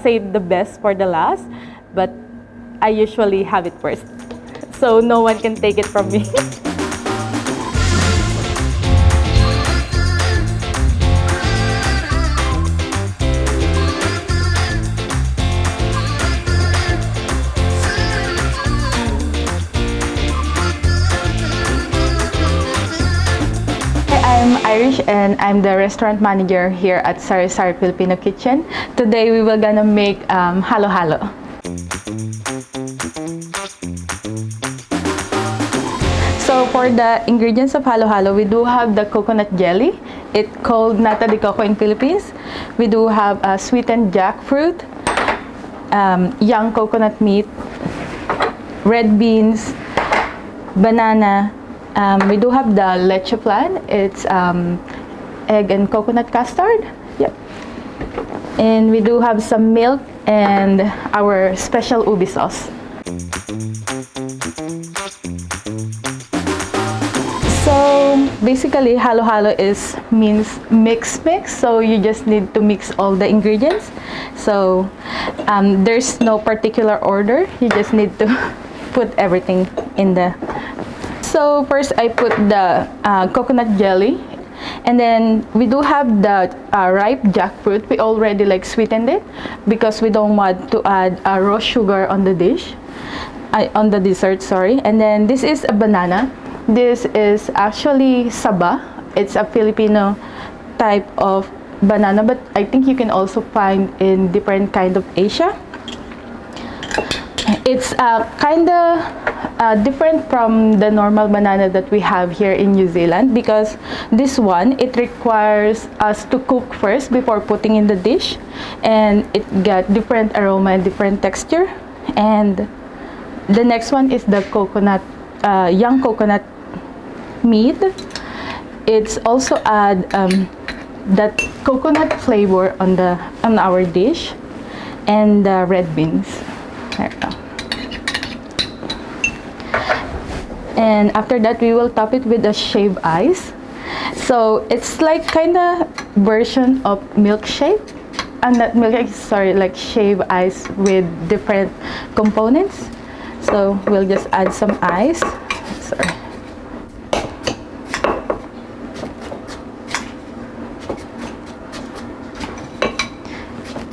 save the best for the last, but I usually have it first, so no one can take it from me. I'm Irish and I'm the restaurant manager here at Sari Sari Filipino Kitchen. Today we will gonna make HaloHalo. So for the ingredients of HaloHalo, we do have the coconut jelly. It's called nata de coco in Philippines. We do have sweetened jackfruit, young coconut meat, red beans, banana. We do have the leche flan. It's egg and coconut custard. Yep. And we do have some milk and our special ubi sauce. So basically, halo-halo means mix. So you just need to mix all the ingredients. So there's no particular order. You just need to put everything in the. So first I put the coconut jelly, and then we do have the ripe jackfruit. We already sweetened it because we don't want to add raw sugar on the dish, on the dessert, sorry. And then this is a banana. This is actually saba. It's a Filipino type of banana, but I think you can also find in different kind of Asia. It's kind of different from the normal banana that we have here in New Zealand, because this one, it requires us to cook first before putting in the dish, and it got different aroma and different texture. And the next one is the coconut, young coconut meat. It's also add that coconut flavor on our dish, and the red beans. There we go. And after that, we will top it with a shaved ice. So it's like kind of version of milkshake, and not milkshake, sorry, like shaved ice with different components. So we'll just add some ice. Sorry.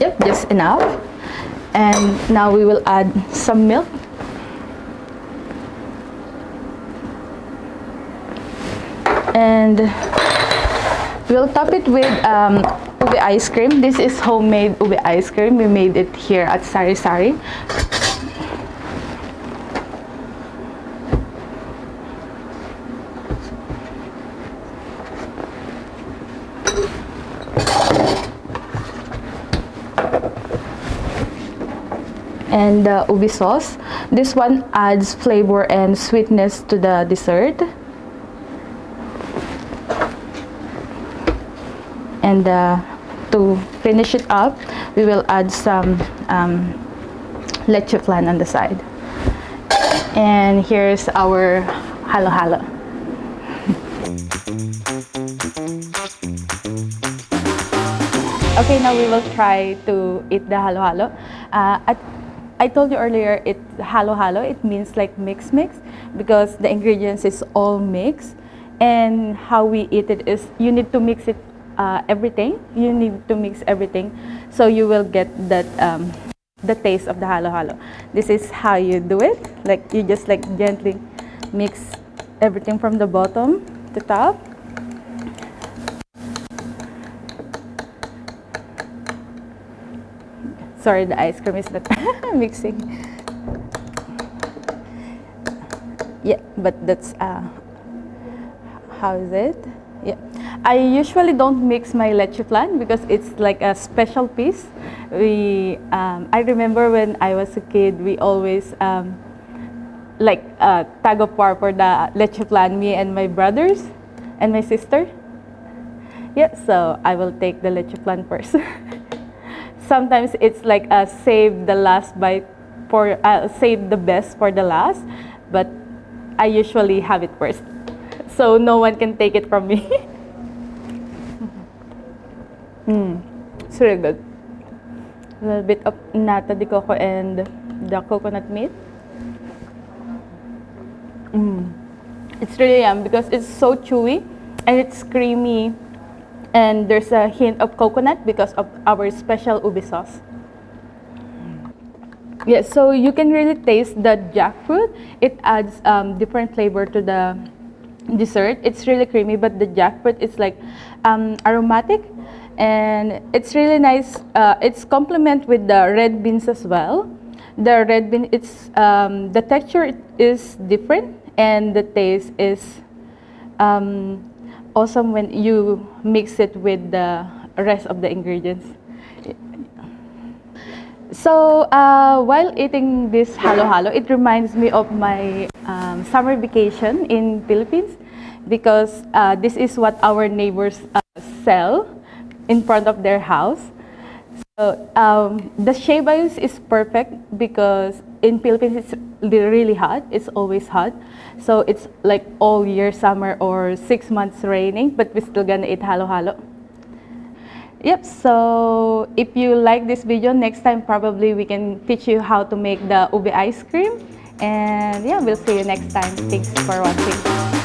Yep, just enough. And now we will add some milk. And we'll top it with ube ice cream. This is homemade ube ice cream. We made it here at Sari Sari. And the ubi sauce. This one adds flavor and sweetness to the dessert. And to finish it up, we will add some leche flan on the side. And here's our halo-halo. Okay, now we will try to eat the halo-halo. I told you earlier, halo-halo, it means like mix, because the ingredients is all mixed. And how we eat it is, you need to mix it everything. You need to mix everything, so you will get that the taste of the halo-halo. This is how you do it. Like you just gently mix everything from the bottom to top. Sorry, the ice cream is not mixing. Yeah, but that's how is it? Yeah, I usually don't mix my leche flan because it's like a special piece. I remember when I was a kid, we always tag of war for the leche flan, me and my brothers and my sister. Yeah, so I will take the leche flan first. Sometimes it's like save the last bite for save the best for the last, but I usually have it first, so no one can take it from me. It's really good. A little bit of nata de coco and the coconut meat. It's really yum because it's so chewy and it's creamy, and there's a hint of coconut because of our special ubi sauce. Yeah, so you can really taste the jackfruit. It adds different flavor to the dessert. It's really creamy, but the jackfruit is like aromatic, and it's really nice. It's complement with the red beans as well. The red bean, it's the texture is different, and the taste is awesome when you mix it with the rest of the ingredients. So while eating this halo-halo, it reminds me of my summer vacation in Philippines, because this is what our neighbors sell in front of their house. So the shea-butter is perfect because in Philippines it's really hot. It's always hot. So it's like all year summer or 6 months raining, but we're still gonna eat halo-halo. Yep, so if you like this video, next time probably we can teach you how to make the ube ice cream. And yeah, we'll see you next time. Thanks for watching.